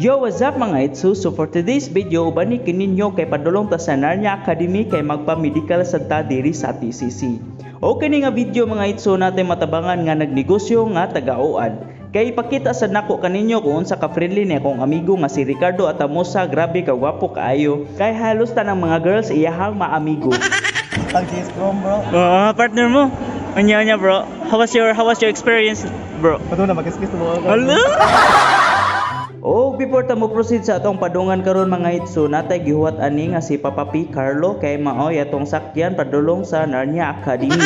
Yo, what's up mga itsu? So for today's video, ubani kininyo kay padulong ta sa Narnia Academy kay magpa-medical sa ta diri sa TCC. O kini nga video mga itsu natin matabangan nga nagnegosyo nga taga-uad. Kay ipakita sad nako kaninyo kung unsa ka friendly ni akong amigo nga si Ricardo Atamosa, grabe ka gwapo kaayo. Kay halos tanang mga girls iyahang maamigo. Pag-cheese from bro. Partner mo. Anya bro. How was your experience, bro? Pato na magkiskis mo ako. Hello. Before ta mo proceed sa atong padungan karon mga itso, natay gihuwat ani nga si Papa P. Carlo kay maoy atong sakyan padulong sa Narnia Academy.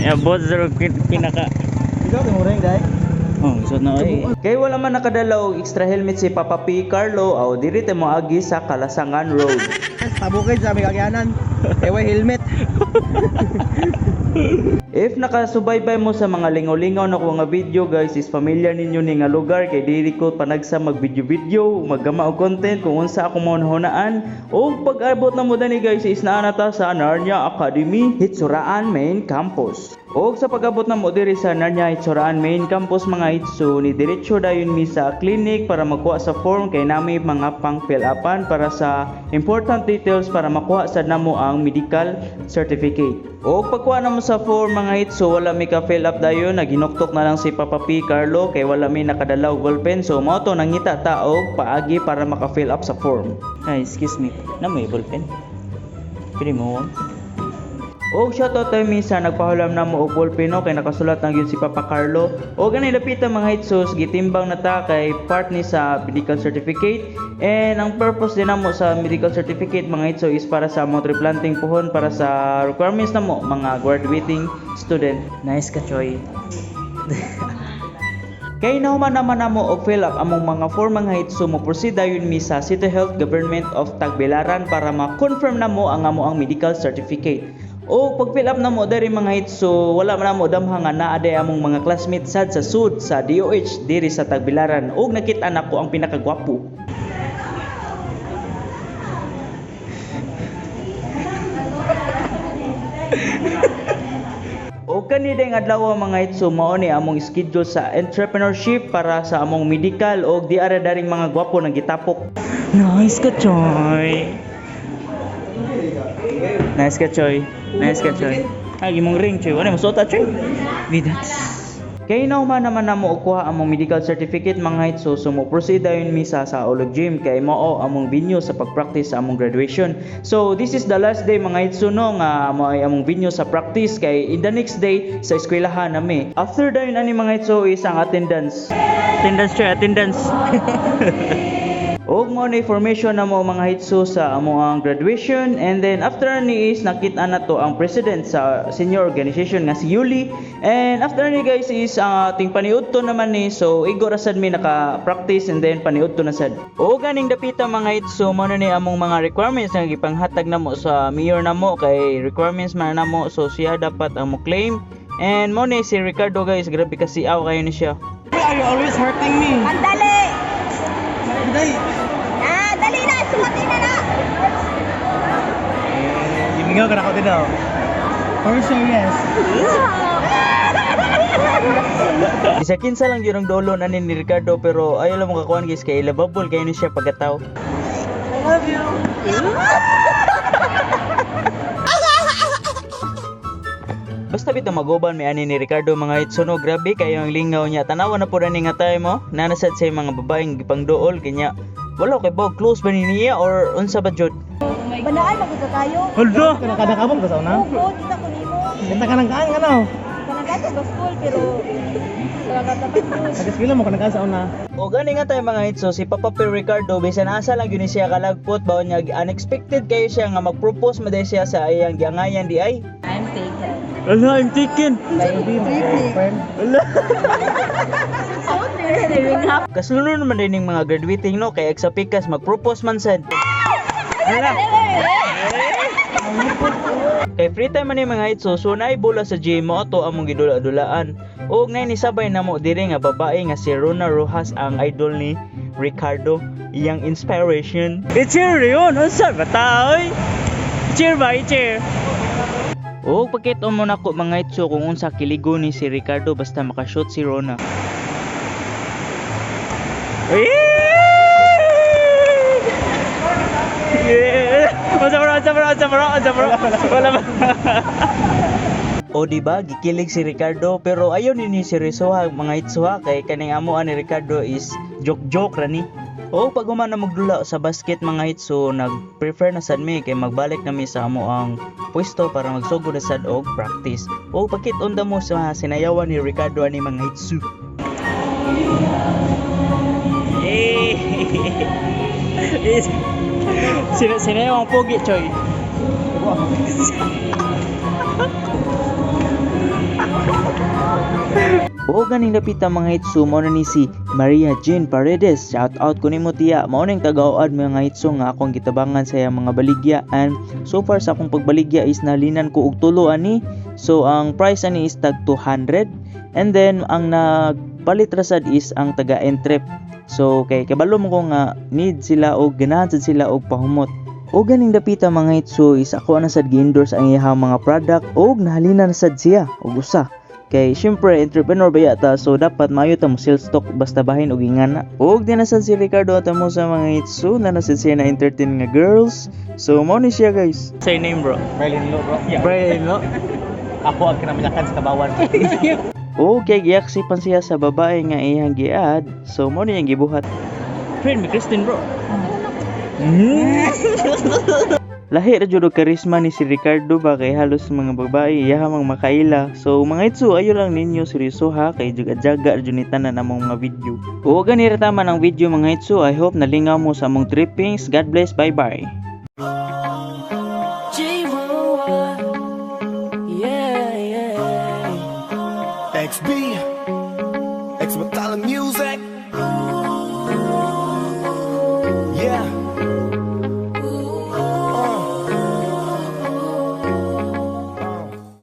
Ya boss zero pinaka. Ikaw kay ring dai. So na kay wala man nakadala og extra helmet si Papa P. Carlo aw diri ta mo agi sa Kalasangan Road. Pabukid sa aming kagyanan. Kay way helmet. If nakasubaybay mo sa mga lingaw-lingaw na ko nga video guys, is familiar ninyo ni nga lugar kay diri ko panagsa mag video maggama og content kung unsa ako maunahunaan. O pag-abot na mo dani guys is naa na ta sa Narnia Academy Hitsuraan Main Campus. O sa pag-abot na mo diri sa Narnia Hitsuraan Main Campus mga itso, ni diretso dayon mi sa clinic para makuha sa form kay nami mga pang fill upan para sa important details para makuha sad namo ang medical certificate. O pagkuha na mo sa form mga itso, wala mi ka fill up dayon, naginuktok na lang si Papa P. Carlo kay wala mi nakadala og ballpen, so mao to nangita ta og paagi para maka-fill up sa form. Ay, excuse me, na may ballpen? Pili mo. O shoutout tayo minsan nagpahulam na mo og ballpen no kay nakasulat na gyud si Papa Carlo. O ganay lapitan mga hitsos, gitimbang na ta kay part ni sa medical certificate. And ang purpose din namo sa medical certificate mga hitso is para sa among replanting puhon para sa requirements namo mga graduating student. Nice ka Choy. Kay nahuman naman namo og fill up among mga form mga hitso, mo proceed dayon mi sa City Health Government of Tagbilaran para ma-confirm namo ang amo ang medical certificate. O pag fill up na mo diri mga hitso, wala man mo damha nga naa day among mga classmates sad sa sud sa DOH diri sa Tagbilaran ug nakita nako ang pinakagwapo. O kani day adlaw mga hitso, mao ni among schedule sa entrepreneurship para sa among medical og di ara daring mga gwapo nang gitapok. Nice ka Choy. Nice ka Choy. Nice ka Choy. Agi mong ring Choy. Wala mo suota Choy. Vidas. Kay nahuman naman namo og kuha among medical certificate mga hitso, so mo proceed dayon mi sa Ulog Gym kay mao among venue sa pag-practice sa among graduation. So this is the last day mga hitso no nga mao ay among venue sa practice kay in the next day sa eskwelahan nami. After dayon ani mga hitso is ang attendance. Attendance. Og mo na information na mo mga hitso sa amo ang graduation, and then after ni is nakita na to ang president sa senior organization nga si Yuli, and after ni guys is ating paniudto naman ni, so igor sad mi naka-practice and then paniudto na sad. O ganing dapita mga hitso, mo na ni among mga requirements nga gipanghatag namo sa mayor namo kay requirements man namo, so siya dapat ang mo claim, and mo ni si Ricardo guys, grabe kasi aw kayo ni siya. Why are you always hurting me? Andali! Dai. Dali na! Sumatin na na! Gimingaw ka na ako din daw. For sure, yes. Isa kinsa lang yun ang dolo na ni Ricardo, pero ayaw lang mo kakuan guys kay lovable kayo ni siya pagkataw. I love you. Basta bitaw magoban may ani ni Ricardo mga hitso no, grabe kayo ang lingaw niya. Tanawa na po na ni nga tayo mo, nanasad sa mga babaeng gipangdool kanya. Wala kay ba close ba ni niya or unsa ba jud? Banaan, magkita tayo. Hala! Kanang ka mo ba sa una? Oo, kita ko nimo. Ganda ka ng kaan ka na. Kanagata sa school, pero kanagata pa school. Nag-eskwela mo ka ng sa una. O gani nga tayo mga hitso, si Papa P. Ricardo bisan asa lang yun siya kalagpot ba niya, unexpected kayo siya nga mag-propose mo dahil siya sa iyang giangayan di ay. I'm taken. Hala, I'm taken. Baby, my girlfriend. Hala. So, living up. Kasunod naman din yung mga graduating no, kay sa pikas mag-propose man sad. Hala. Kay free time man ni mga hitso, so naay bola sa gym mo ato among gidula-dulaan. Og nay ni sabay namo diri nga babae nga si Rona Rojas ang idol ni Ricardo, iyang inspiration. I-cheer yun! Unsa ba taoy? Cheer ba? I-cheer! O pagkito mo na ko mga hitso kung unsa kiligo ni si Ricardo basta makashoot si Rona. Wala ba? O di ba gikilig si Ricardo pero ayaw ni si Risoha mga itsuha kay kaning amuan ni Ricardo is joke ra ni. O pag human na magdula sa basket mga hitso nag-prefer na sad mi kay magbalik nami sa amuang pwesto para magsugod na sad og practice. O pakit unda mo sa sinayawan ni Ricardo ani mga hitso. Sinayaw ang pogi, Choy. O ganing lapita mga hitso mao na ni si Maria Jean Paredes. Shout out ko nimo tiya. Mao ning tagauad mga hitso nga akong gitabangan sa iyang mga baligya and so far sa akong pagbaligya is nalinan ko og tulo ani. So ang price ani is tag 200 and then ang nagpalit ra sad is ang taga entrep. So kay kabalo mo ko nga need sila og ganahan sad sila og pahumot. O ganing dapita mga hitso is ako na sad gi-endorse ang iyang mga product og nahalinan sad siya og usa. Kay syempre entrepreneur ba yata so dapat maayo ta mo sell stock basta bahin og ingana. Og dinasad si Ricardo at mo sa mga hitso na nasad siya na entertain nga girls. So mao ni siya guys. Say name bro. Braylin Lo, bro. Brain no. Ako ang kinamanyakan sa kabawan. Okay, giaksipan siya sa babae nga iyang giad. So mao ni yang gibuhat. Friend mi Christine bro. Lahi ra jud og karisma ni si Ricardo ba kay halos mga babae iyahamang makaila. So mga itso ayo lang ninyo seryoso ha kay jaga-jaga jud ni tanan among mga video. O ganira tama ang video mga itso. I hope nalingaw mo sa among trippings. God bless. Bye bye. XB, X Music. Yeah.